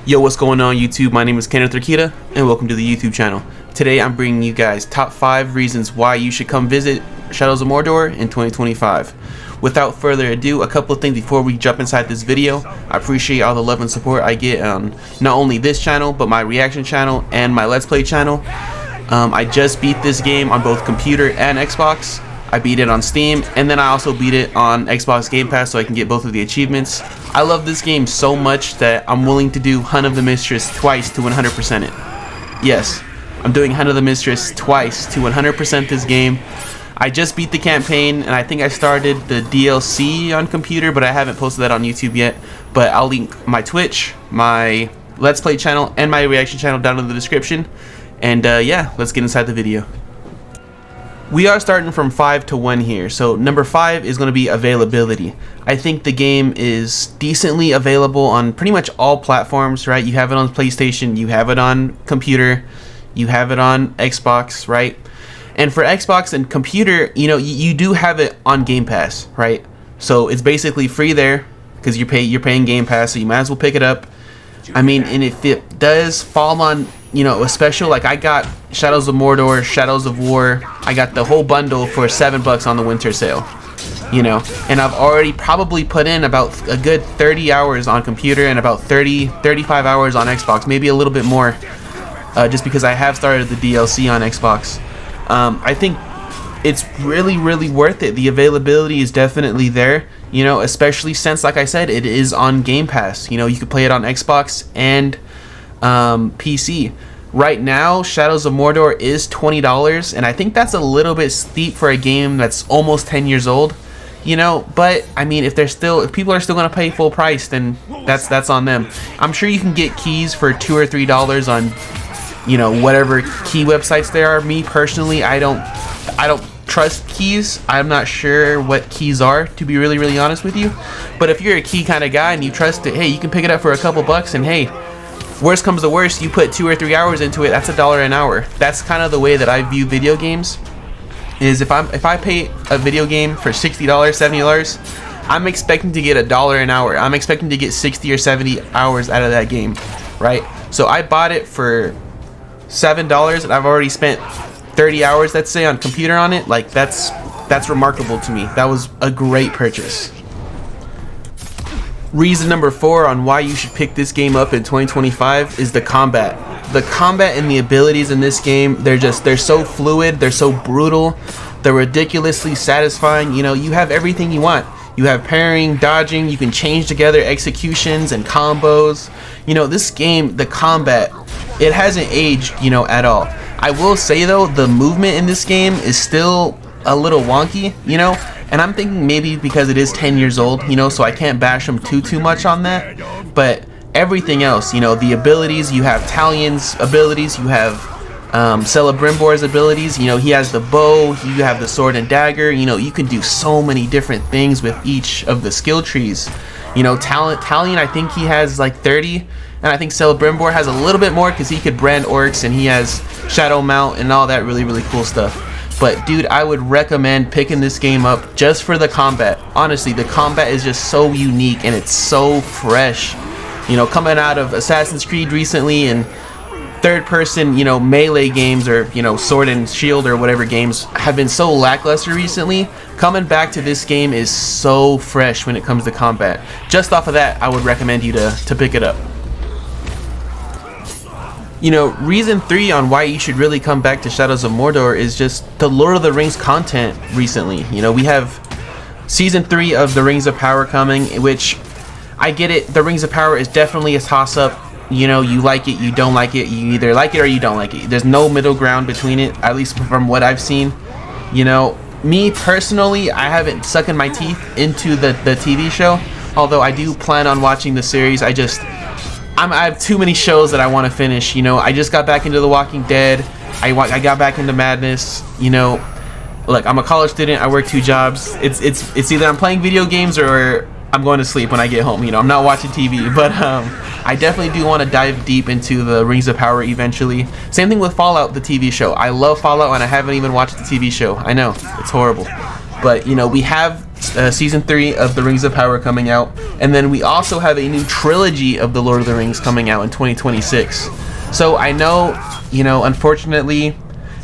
Yo, what's going on YouTube? My name is Kenneth Rakita and welcome to the YouTube channel. Today I'm bringing you guys top 5 reasons why you should come visit Shadows of Mordor in 2025. Without further ado, a couple of things before we jump inside this video. I appreciate all the love and support I get on not only this channel but my reaction channel and my Let's Play channel. I just beat this game on both computer and Xbox. I beat it on Steam, and then I also beat it on Xbox Game Pass so I can get both of the achievements. I love this game so much that I'm willing to do Hunt of the Mistress twice to 100% it. Yes, I'm doing Hunt of the Mistress twice to 100% this game. I just beat the campaign, and I think I started the DLC on computer, but I haven't posted that on YouTube yet. But I'll link my Twitch, my Let's Play channel, and my reaction channel down in the description. And yeah, let's get inside the video. We are starting from 5 to 1 here, so number 5 is going to be availability. I think the game is decently available on pretty much all platforms, right? You have it on PlayStation, you have it on computer, you have it on Xbox, right? And for Xbox and computer, you know, you do have it on Game Pass, right? So it's basically free there because you're paying Game Pass, so you might as well pick it up. I mean, and if it does fall on, you know, a special, like I got Shadows of Mordor, Shadows of War, I got the whole bundle for $7 on the winter sale, you know, and I've already probably put in about a good 30 hours on computer and about 35 hours on Xbox, maybe a little bit more, just because I have started the DLC on Xbox. I think it's really worth it. The availability is definitely there, you know, especially since, like I said, it is on Game Pass. You know, you can play it on Xbox and PC. Right now, Shadows of Mordor is $20, and I think that's a little bit steep for a game that's almost 10 years old, you know. But I mean, if people are still going to pay full price, then that's on them. I'm sure you can get keys for $2 or $3 on, you know, whatever key websites there are. Me personally, I don't trust keys. I'm not sure what keys are, to be really honest with you. But if you're a key kind of guy and you trust it, hey, you can pick it up for a couple bucks, and hey, worst comes to worst, you put 2 or 3 hours into it, that's $1 an hour. That's kind of the way that I view video games. Is if I pay a video game for $60, $70, I'm expecting to get $1 an hour. I'm expecting to get 60 or 70 hours out of that game, right? So I bought it for $7 and I've already spent 30 hours, let's say, on computer on it. Like, that's remarkable to me. That was a great purchase. Reason number 4 on why you should pick this game up in 2025 is the combat. The combat and the abilities in this game, they're so fluid, they're so brutal, they're ridiculously satisfying. You know, you have everything you want. You have parrying, dodging, you can change together executions and combos. You know, this game, the combat, it hasn't aged, you know, at all. I will say though, the movement in this game is still a little wonky, you know. And I'm thinking maybe because it is 10 years old, you know, so I can't bash them too much on that. But everything else, you know, the abilities, you have Talion's abilities, you have Celebrimbor's abilities, you know, he has the bow, you have the sword and dagger, you know, you can do so many different things with each of the skill trees. You know, Talion, I think he has like 30, and I think Celebrimbor has a little bit more because he could brand orcs and he has Shadow Mount and all that really cool stuff. But dude, I would recommend picking this game up just for the combat. Honestly, the combat is just so unique and it's so fresh. You know, coming out of Assassin's Creed recently and third person, you know, melee games or, you know, sword and shield or whatever games have been so lackluster recently. Coming back to this game is so fresh when it comes to combat. Just off of that, I would recommend you to pick it up. You know, reason 3 on why you should really come back to Shadows of Mordor is just the Lord of the Rings content recently. You know, we have Season 3 of the Rings of Power coming, which, I get it, the Rings of Power is definitely a toss-up. You know, you like it, you don't like it, you either like it or you don't like it. There's no middle ground between it, at least from what I've seen. You know, me personally, I haven't sucked my teeth into the TV show, although I do plan on watching the series. I have too many shows that I want to finish. You know, I just got back into The Walking Dead. I got back into Madness. You know, look, I'm a college student. I work 2 jobs. It's either I'm playing video games or I'm going to sleep when I get home. You know, I'm not watching TV. But I definitely do want to dive deep into the Rings of Power eventually. Same thing with Fallout, the TV show. I love Fallout and I haven't even watched the TV show. I know, it's horrible. But, you know, we have Season 3 of the Rings of Power coming out, and then we also have a new trilogy of the Lord of the Rings coming out in 2026. So I know, unfortunately,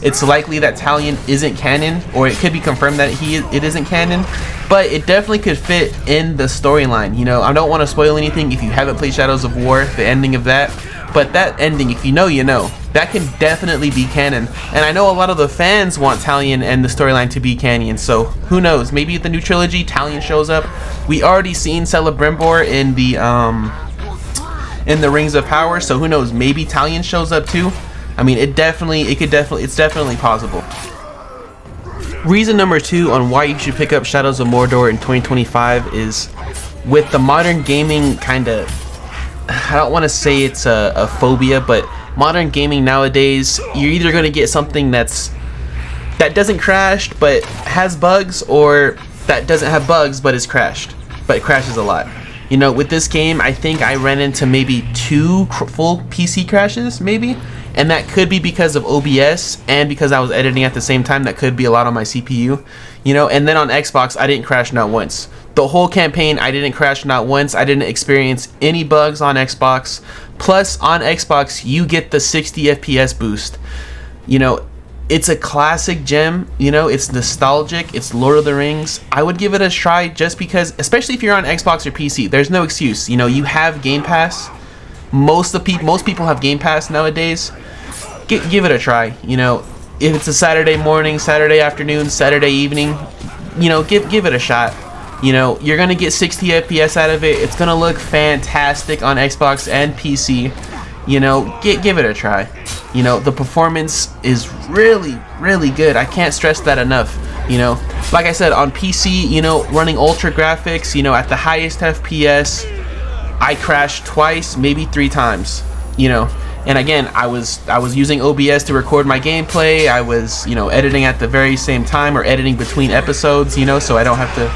it's likely that Talion isn't canon, or it could be confirmed that it isn't canon, but it definitely could fit in the storyline. I don't want to spoil anything if you haven't played Shadows of War, the ending of that, but that ending, if you know, that can definitely be canon. And I know a lot of the fans want Talion and the storyline to be canon, so who knows, maybe the new trilogy, Talion shows up. We already seen Celebrimbor in the Rings of Power, so who knows, maybe Talion shows up too. I mean, it's definitely possible. Reason number 2 on why you should pick up Shadows of Mordor in 2025 is with the modern gaming kind of, I don't want to say it's a phobia, but modern gaming nowadays, you're either going to get something that doesn't crash but has bugs, or that doesn't have bugs but is crashed, but it crashes a lot. With this game, I think I ran into maybe 2 full PC crashes, maybe. And that could be because of OBS and because I was editing at the same time. That could be a lot on my CPU, and then on Xbox, I didn't crash not once. The whole campaign, I didn't crash not once. I didn't experience any bugs on Xbox. Plus, on Xbox, you get the 60 FPS boost. It's a classic gem, it's nostalgic, it's Lord of the Rings. I would give it a try just because, especially if you're on Xbox or PC, there's no excuse. You have Game Pass. Most people have Game Pass nowadays. Give it a try. If it's a Saturday morning, Saturday afternoon, Saturday evening, give it a shot. You're gonna get 60 FPS out of it. It's gonna look fantastic on Xbox and PC. Give it a try. The performance is really, really good. I can't stress that enough. Like I said, on PC, running ultra graphics, at the highest FPS, I crashed twice, maybe 3 times. And again, I was using OBS to record my gameplay. I was, editing at the very same time, or editing between episodes, so I don't have to,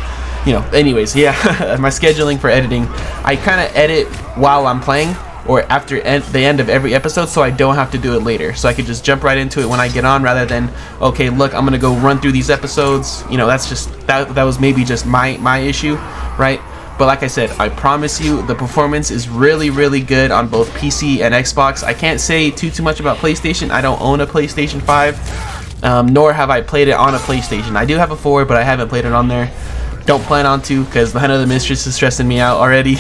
anyways, yeah. My scheduling for editing, I kind of edit while I'm playing, or after the end of every episode, so I don't have to do it later. So I could just jump right into it when I get on, rather than, okay, look, I'm gonna go run through these episodes. That's just that was maybe just my issue, right? But like I said, I promise you, the performance is really, really good on both PC and Xbox. I can't say too much about PlayStation. I don't own a PlayStation 5, nor have I played it on a PlayStation. I do have a 4, but I haven't played it on there. Don't plan on to, because the Hand of the Mistress is stressing me out already.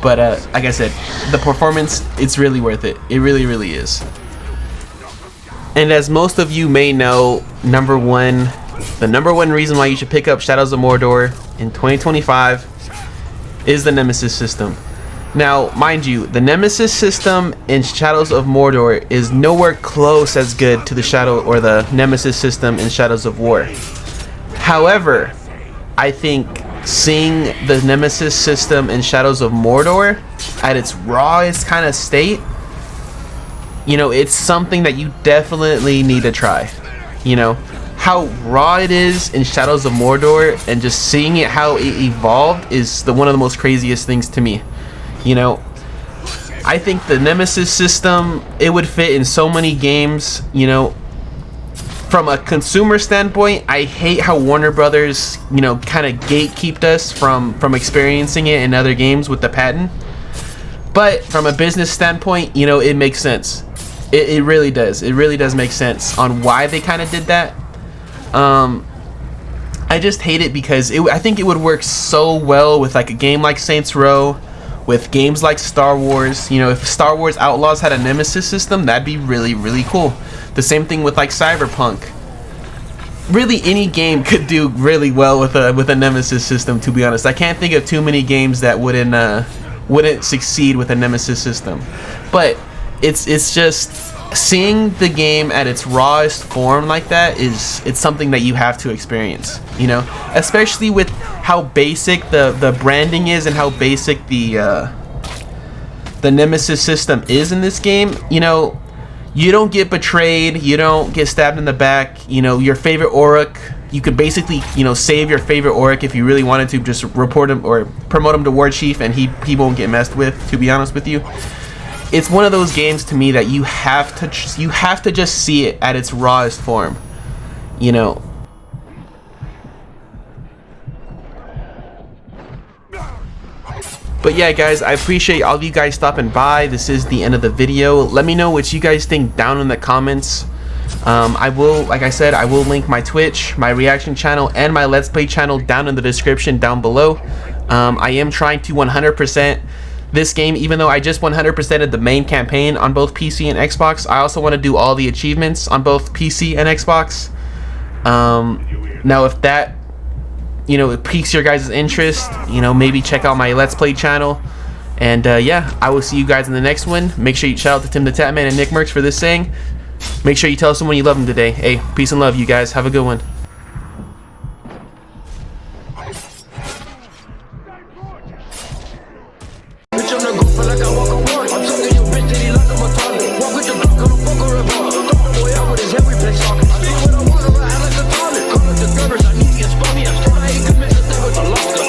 But like I said, the performance, it's really worth it. It really, really is. And as most of you may know, the number one reason why you should pick up Shadows of Mordor in 2025 is the Nemesis System. Now, mind you, the Nemesis System in Shadows of Mordor is nowhere close as good to the Nemesis System in Shadows of War. However, I think seeing the Nemesis System in Shadows of Mordor at its rawest kind of state, it's something that you definitely need to try. How raw it is in Shadows of Mordor, and just seeing it how it evolved is one of the most craziest things to me. I think the Nemesis System, it would fit in so many games. From a consumer standpoint, I hate how Warner Brothers, kind of gatekeeped us from experiencing it in other games with the patent. But from a business standpoint, it makes sense. It really does. It really does make sense on why they kind of did that. I just hate it because I think it would work so well with like a game like Saints Row, with games like Star Wars. If Star Wars Outlaws had a Nemesis System, that'd be really, really cool. The same thing with like Cyberpunk. Really, any game could do really well with a Nemesis System, to be honest. I can't think of too many games that wouldn't succeed with a Nemesis System. But it's just, seeing the game at its rawest form like that it's something that you have to experience, especially with how basic the branding is and how basic the Nemesis System is in this game. You don't get betrayed, you don't get stabbed in the back. Your favorite Orc, you could basically save your favorite Orc if you really wanted to, just report him or promote him to War Chief, and he won't get messed with, to be honest with you. It's one of those games to me that you have to just see it at its rawest form. yeah, guys, I appreciate all of you guys stopping by. This is the end of the video. Let me know what you guys think down in the comments. I will, like I said, I will link my Twitch, my reaction channel, and my Let's Play channel down in the description down below. I am trying to 100% this game, even though I just 100%ed the main campaign on both PC and Xbox. I also want to do all the achievements on both PC and Xbox. Now if that, you know, it piques your guys' interest, you know, maybe check out my Let's Play channel. And yeah, I will see you guys in the next one. Make sure you shout out to Tim the Tatman and Nick Merckx for this saying. Make sure you tell someone you love them today. Hey, peace and love, you guys. Have a good one. I